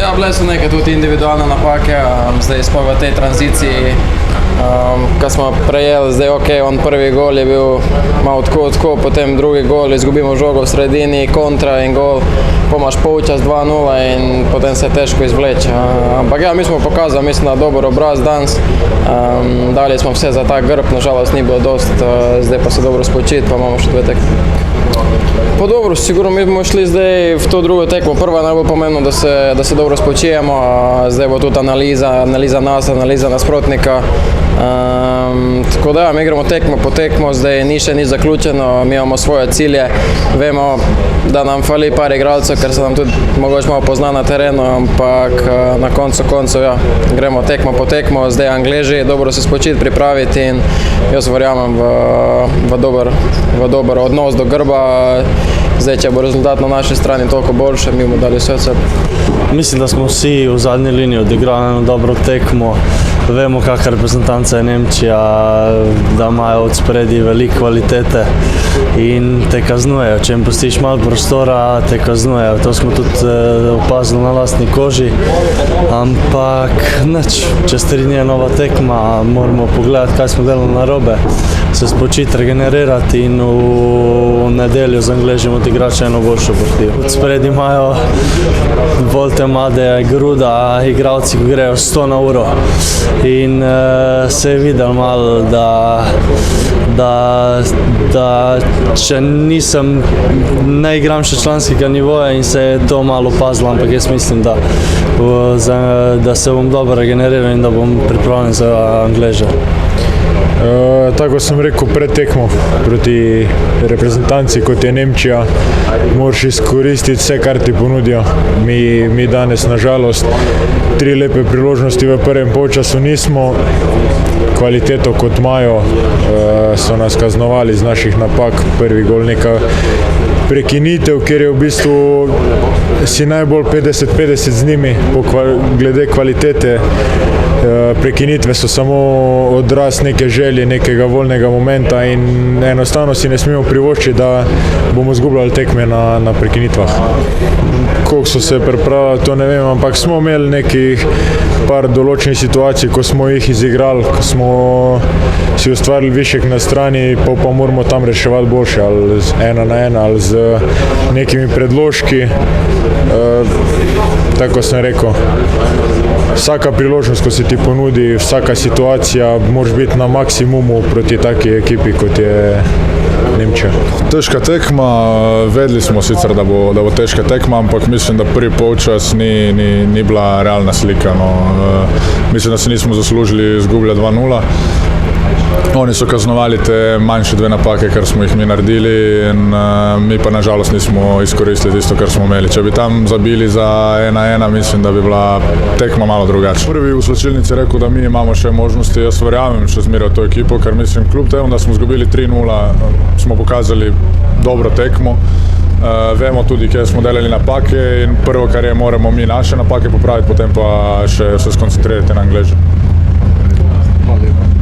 Ja, bile so neke tudi individualne napake, zdaj sploh v tej tranziciji, ko smo prejeli, zdaj ok, on prvi gol je bil malo tako, potem drugi gol, izgubimo žogo v sredini, kontra in gol, pomaš polčas 2:0 in potem se težko izvleče. Ampak ja, mi smo pokazali, mislim, da dober obraz danes, dali smo vse za ta grb, nažalost ni bilo dost, zdaj pa se dobro spočiti, pa imamo še 2 tekme. Pa dobro, sigurno mi bomo šli zdaj v to drugo tekmo. Prva je najbolj pomembno, da se dobro spočijemo, zdaj bo tudi analiza nas, analiza nasprotnika. Tako da, mi igramo tekmo po tekmo, zdaj ni še nič zaključeno, mi imamo svoje cilje, vemo, da nam fali par igralcev, ker se nam tudi mogoče malo pozna na terenu, ampak na koncu koncev, ja, gremo tekmo po tekmo, zdaj Angleži, dobro se spočiti, pripraviti in jaz verjamem v dober odnos do grba. Zdaj, če bo rezultat na naši strani toliko boljše, mi bomo dali vse od sebe. Mislim, da smo vsi v zadnji liniji odigrali eno dobro tekmo. Vemo, kakšna reprezentanca je Nemčija, da imajo od spredi veliko kvalitete in te kaznujejo. Če jim pustiš malo prostora, te kaznujejo. To smo tudi opazili na lastni koži. Ampak nič, čez 3 dni je nova tekma, moramo pogledati, kaj smo delali narobe, se spočiti, regenerirati in v nedeljo z Angležem odigrati še eno boljšo partijo. Od spredi imajo Volte, Made, Gruda, igralci, ki grejo 100 na uro. In se je videl malo, da če ne igram še članskega nivoja in se je to malo opazilo, ampak jaz mislim, da se bom dobro regeneriral in da bom pripravljen za Angleže. Tako sem rekel pred tekmo proti reprezentanci, kot je Nemčija, moraš izkoristiti vse, kar ti ponudijo. Mi danes, nažalost, 3 lepe priložnosti v prvem polčasu nismo. Kvaliteto, kot imajo, so nas kaznovali z naših napak. Prvi gol neka prekinitev, ker je v bistvu si najbolj 50-50 z njimi, glede kvalitete. Prekinitve so samo odraz neke želje, nekega voljnega momenta in enostavno si ne smemo privoščiti, da bomo izgubljali tekme na prekinitvah. Koliko so se pripravljali, to ne vem, ampak smo imeli nekih par določenih situacij, ko smo jih izigrali, ko smo si ustvarili višek na strani, pa moramo tam reševati boljše, ali z 1-1 ali z nekimi predložki. Tako sem rekel, vsaka priložnost, ko se ti ponudi, vsaka situacija, moraš biti na maksimumu proti taki ekipi, kot je Nemčija. Težka tekma, vedeli smo sicer, da bo težka tekma, ampak mislim, da prvi polčas ni bila realna slika. Mislim, da se nismo zaslužili izgubljati 2:0. Oni so kaznovali te manjše 2 napake, kar smo jih mi naredili in mi pa nažalost nismo izkoristili tisto, kar smo imeli. Če bi tam zabili za 1:1, mislim, da bi bila tekma malo drugačna. Prvi v slačilnici rekel, da mi imamo še možnosti, jaz verjamem še zmeraj v to ekipo, ker mislim, kljub temu, da smo izgubili 3:0, smo pokazali dobro tekmo. Vemo tudi, kje smo delali napake in prvo, kar je, moramo mi naše napake popraviti, potem pa še se skoncentrirati na Angleže. Hvala lepa.